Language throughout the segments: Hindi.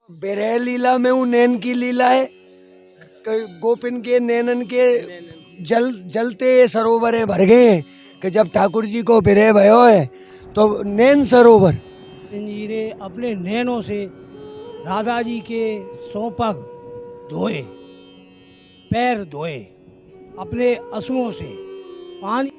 विरह लीला में वो नैन की लीला है। गोपिन के नैनन के जलते सरोवर भर गए कि जब ठाकुर जी को विरह भयो है तो नैन सरोवर। जी ने अपने नैनों से राधा जी के सौंपग धोए, पैर धोए, अपने अश्रुओं से पानी।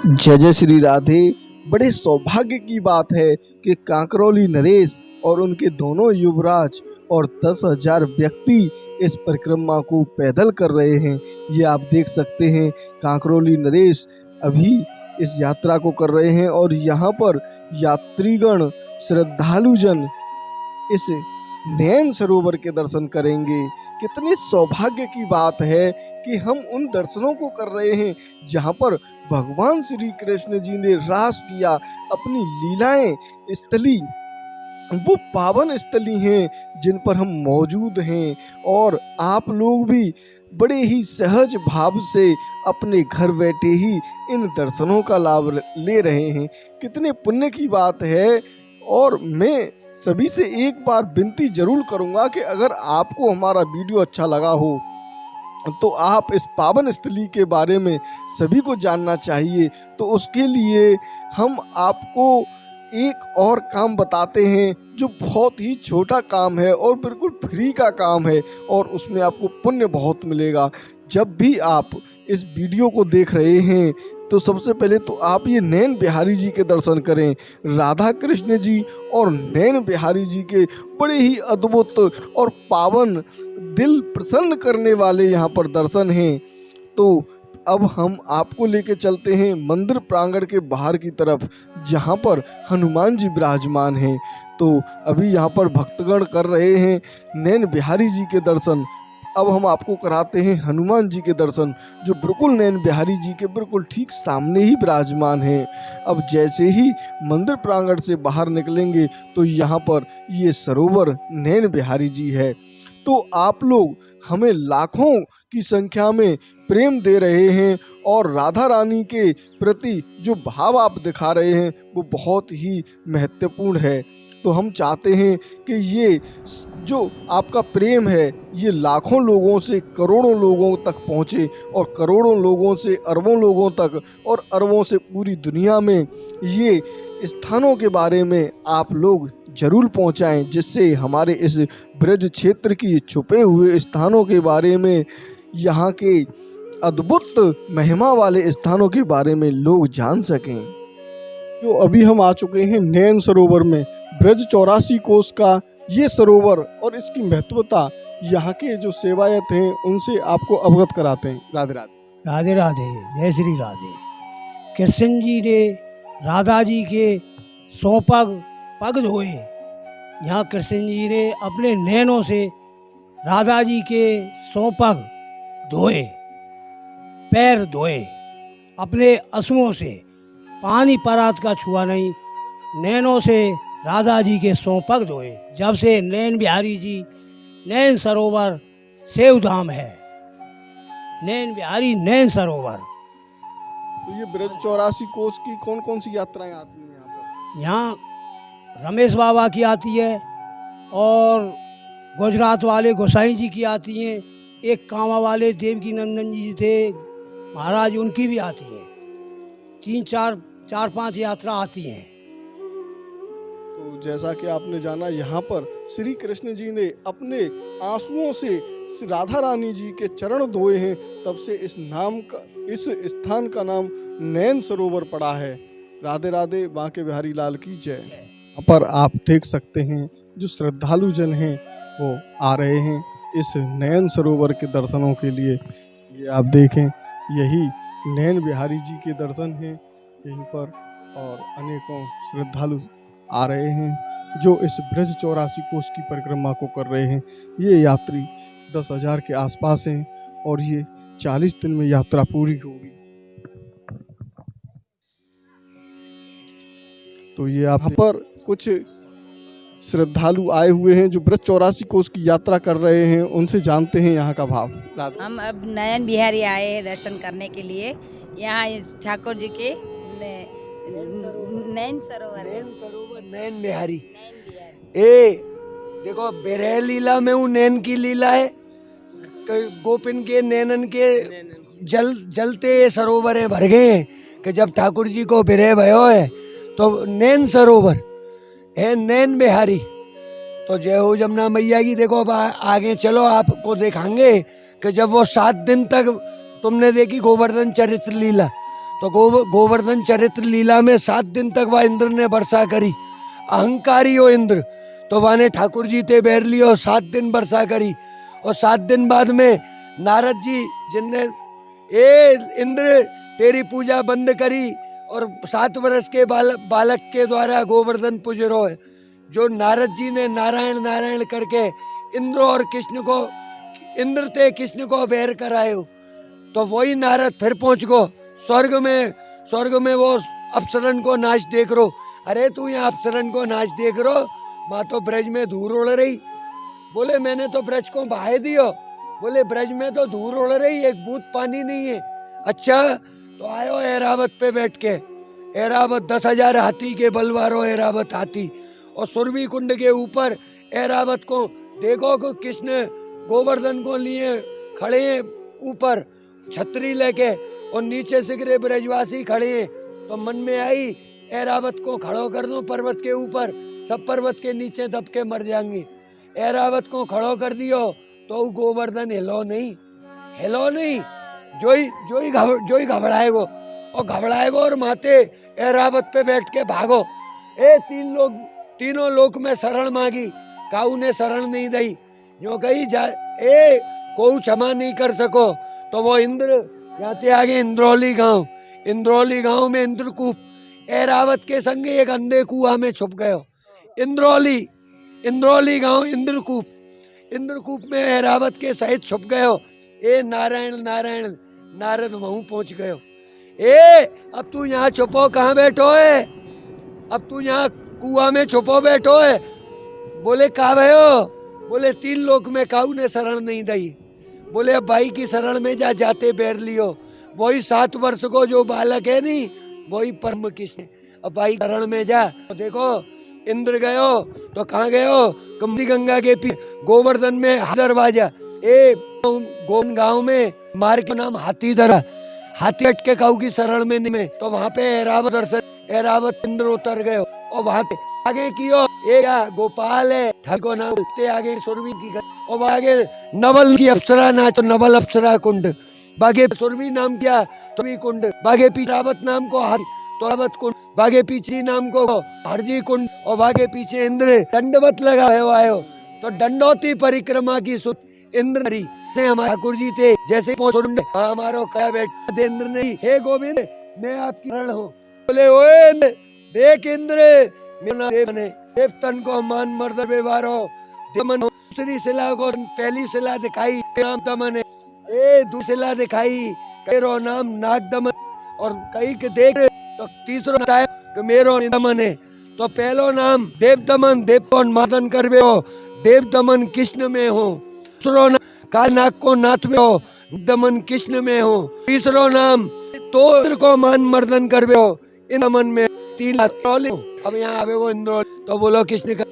जय जय श्री राधे। बड़े सौभाग्य की बात है कि कांकरोली नरेश और उनके दोनों युवराज और 10,000 व्यक्ति इस परिक्रमा को पैदल कर रहे हैं। ये आप देख सकते हैं, कांकरोली नरेश अभी इस यात्रा को कर रहे हैं और यहाँ पर यात्रीगण श्रद्धालुजन इस नैन सरोवर के दर्शन करेंगे। कितने सौभाग्य की बात है कि हम उन दर्शनों को कर रहे हैं जहाँ पर भगवान श्री कृष्ण जी ने रास किया, अपनी लीलाएं स्थली, वो पावन स्थली हैं जिन पर हम मौजूद हैं और आप लोग भी बड़े ही सहज भाव से अपने घर बैठे ही इन दर्शनों का लाभ ले रहे हैं। कितने पुण्य की बात है। और मैं सभी से एक बार विनती जरूर करूंगा कि अगर आपको हमारा वीडियो अच्छा लगा हो तो आप इस पावन स्थली के बारे में सभी को जानना चाहिए। तो उसके लिए हम आपको एक और काम बताते हैं जो बहुत ही छोटा काम है और बिल्कुल फ्री का काम है और उसमें आपको पुण्य बहुत मिलेगा। जब भी आप इस वीडियो को देख रहे हैं तो सबसे पहले तो आप ये नैन बिहारी जी के दर्शन करें। राधा कृष्ण जी और नैन बिहारी जी के बड़े ही अद्भुत और पावन, दिल प्रसन्न करने वाले यहाँ पर दर्शन हैं। तो अब हम आपको लेके चलते हैं मंदिर प्रांगण के बाहर की तरफ जहाँ पर हनुमान जी विराजमान हैं। तो अभी यहाँ पर भक्तगण कर रहे हैं नैन बिहारी जी के दर्शन। अब हम आपको कराते हैं हनुमान जी के दर्शन जो बिल्कुल नैन बिहारी जी के बिल्कुल ठीक सामने ही विराजमान हैं। अब जैसे ही मंदिर प्रांगण से बाहर निकलेंगे तो यहाँ पर ये सरोवर नैन बिहारी जी है। तो आप लोग हमें लाखों की संख्या में प्रेम दे रहे हैं और राधा रानी के प्रति जो भाव आप दिखा रहे हैं वो बहुत ही महत्वपूर्ण है। तो हम चाहते हैं कि ये जो आपका प्रेम है ये लाखों लोगों से करोड़ों लोगों तक पहुँचे और करोड़ों लोगों से अरबों लोगों तक और अरबों से पूरी दुनिया में ये स्थानों के बारे में आप लोग जरूर पहुंचाएं, जिससे हमारे इस ब्रज क्षेत्र की छुपे हुए स्थानों के बारे में, यहाँ के अद्भुत महिमा वाले स्थानों के बारे में लोग जान सकें। तो अभी हम आ चुके हैं नैन सरोवर में। ब्रज 84 कोस का ये सरोवर और इसकी महत्वता यहाँ के जो सेवायत हैं उनसे आपको अवगत कराते हैं। राधे राधे। राधे राधे, जय श्री राधे। कृष्ण जी ने राधा जी के सौंपग पग धोए। यहाँ कृष्ण जी ने अपने नैनों से राधा जी के सौंपग धोए, पैर धोए, अपने अश्रुओं से, पानी परात का छुआ नहीं, नैनों से राधा जी के सौंपग धोए। जब से नैन बिहारी जी नैन सरोवर सेव धाम है, नैन बिहारी नैन सरोवर। तो ये ब्रज 84 कोस की कौन कौन सी यात्राएं आती हैं यहाँ पर? यहाँ रमेश बाबा की आती है और गुजरात वाले गोसाई जी की आती हैं। एक कांवा वाले देवकी नंदन जी थे महाराज, उनकी भी आती हैं। 4-5 यात्रा आती हैं। तो जैसा कि आपने जाना, यहाँ पर श्री कृष्ण जी ने अपने आंसुओं से राधा रानी जी के चरण धोए हैं, तब से इस स्थान का नाम नैन सरोवर पड़ा है। राधे राधे, बांके बिहारी लाल की जय। यहाँ पर आप देख सकते हैं जो श्रद्धालु जन हैं वो आ रहे हैं इस नैन सरोवर के दर्शनों के लिए। ये आप देखें, यही नैन बिहारी जी के दर्शन हैं यहीं पर, और अनेकों श्रद्धालु आ रहे हैं जो इस ब्रज 84 कोस की परिक्रमा को कर रहे हैं। ये यात्री 10,000 के आसपास हैं और ये 40 दिन में यात्रा पूरी होगी। तो ये यहाँ पर कुछ श्रद्धालु आए हुए हैं जो ब्रज 84 कोस की यात्रा कर रहे हैं, उनसे जानते हैं यहाँ का भाव। हम अब नैन बिहारी आए हैं दर्शन करने के लिए। यहाँ ठाकुर जी के नैन सरोवर नैन बिहारी। ए देखो बिरह लीला में वो नैन की लीला है गोपिन के नैनन के जलते ये सरोवर भर गए हैं कि जब ठाकुर जी को बिरह भयो है तो नैन सरोवर है नैन बिहारी। तो जय हो जमुना मैया की। देखो अब आगे चलो आपको दिखाएंगे कि जब वो 7 दिन तक तुमने देखी गोवर्धन चरित्र लीला, तो गोवर्धन चरित्र लीला में 7 दिन तक वह इंद्र ने वर्षा करी। अहंकारी हो इंद्र, तो वाने ठाकुर जी ते बैर लियो 7 दिन वर्षा करी। और 7 दिन बाद में नारद जी जिनने इंद्र तेरी पूजा बंद करी और 7 वर्ष के बालक के द्वारा गोवर्धन पूज रो है। जो नारद जी ने नारायण नारायण करके इंद्र और कृष्ण को इंद्र ते कृष्ण को बैर करायो, तो वही नारद फिर पहुंच गो स्वर्ग में वो अप्सरन को नाच देख रो। अरे तू यहाँ अप्सरन को नाच देख रो, माँ तो ब्रज में धूल उड़ रही। बोले मैंने तो ब्रज को बहाए दियो। बोले ब्रज में तो धूल उड़ रही, एक बूंद पानी नहीं है। अच्छा तो आयो ऐरावत पे बैठ के, ऐरावत 10,000 हाथी के बलवारो ऐरावत हाथी। और सुरभि कुंड के ऊपर ऐरावत को देखो को कृष्ण गोवर्धन को लिए खड़े हैं ऊपर छतरी लेके, और नीचे सिगरे ब्रजवासी खड़े हैं। तो मन में आई ऐरावत को खड़ो कर दो पर्वत के ऊपर, सब पर्वत के नीचे दब के मर जाएंगे। ऐरावत को खड़ो कर दियो तो गोवर्धन हिलो नहीं, जो ही घबराएगो और माते ऐरावत पे बैठ के भागो। तीनों लोक में शरण मांगी, काऊ ने शरण नहीं दी। जो कही कोई क्षमा नहीं कर सको। तो वो इंद्र जाते आगे इंद्रौली गांव में इंद्रकूप ऐरावत के संग एक अंधे कुआं में छुप गयो। इंद्रौली गांव इंद्रकूप में ऐरावत के सहित छुप गयो। नारायण नारद वहीं पहुंच गयो। अब तू यहाँ छुपो कहाँ बैठो है? अब तू यहाँ कुआं में छुपो बैठो है। बोले कहा भयो? बोले 3 लोक में काऊ ने शरण नहीं दी। बोले अब भाई की शरण में जाते बैर लियो। वही 7 वर्ष को जो बालक है नहीं, वही परम कृष्ण। अब भाई शरण में जा। तो देखो इंद्र गयो तो कहाँ गयो? कमती गंगा के पीछे गोवर्धन में दरवाजा गोन गांव में मार के नाम हाथी धरा। हाथी हट के काऊ की शरण में तो वहां पे ऐरावत इंद्र उतर गयो। और वहां पे आगे कियो गोपाल है ठाको नाम आगे सुरभि की। और आगे नवल की अप्सरा नाचो, नवल अप्सरा कुंड। बागे सुरभि नाम किया तो भी कुंड। बागे पीछे रावत नाम को हाथी तो रावत कुंड। बागे पीछे नाम को हरजी कुंड। और बागे पीछे इंद्र दंडवत लगा आयो। तो दंडोती परिक्रमा की सुत इंद्र से हमारे ठाकुर जी थे जैसे हमारो कया बैठ इंद्र नहीं। हे गोविंद मैं आपकी शरण हूँ। बोले ओए देख इंद्र देव तन को मान मर्द व्यवहारो दमन। दूसरी शिला को पहली शिला दिखाई नाम दमन है। दूसरी शिला दिखाई मेरो नाम नाग दमन। और कई के देख तो तीसरा बताया कि मेरो दमन है। तो पहलो नाम देव दमन, देव को मादन करवे हो, देव दमन कृष्ण में हो। दूसरो नाम काल नाग को नाथ में हो, दमन कृष्ण में हो। तीसरो नाम तो को मान मर्दन करवे हो, इन दमन में 3 अब यहाँ आवे वो इंद्र। तो बोलो कृष्ण का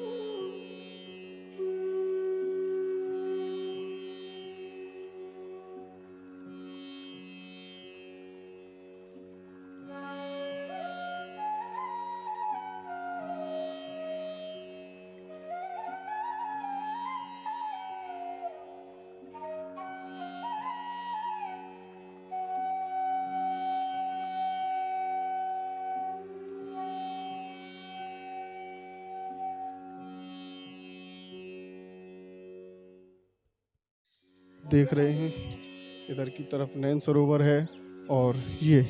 देख रहे हैं इधर की तरफ नैन सरोवर है। और ये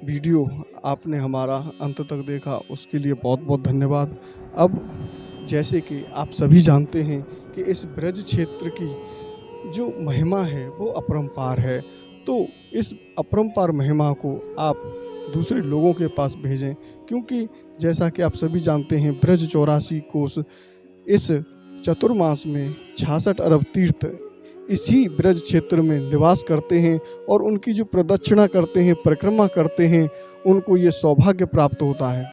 वीडियो आपने हमारा अंत तक देखा उसके लिए बहुत बहुत धन्यवाद। अब जैसे कि आप सभी जानते हैं कि इस ब्रज क्षेत्र की जो महिमा है वो अपरंपार है। तो इस अपरंपार महिमा को आप दूसरे लोगों के पास भेजें, क्योंकि जैसा कि आप सभी जानते हैं ब्रज 84 कोस इस चतुर्मास में 66 अरब तीर्थ इसी ब्रज क्षेत्र में निवास करते हैं। और उनकी जो प्रदक्षिणा करते हैं, परिक्रमा करते हैं, उनको ये सौभाग्य प्राप्त होता है।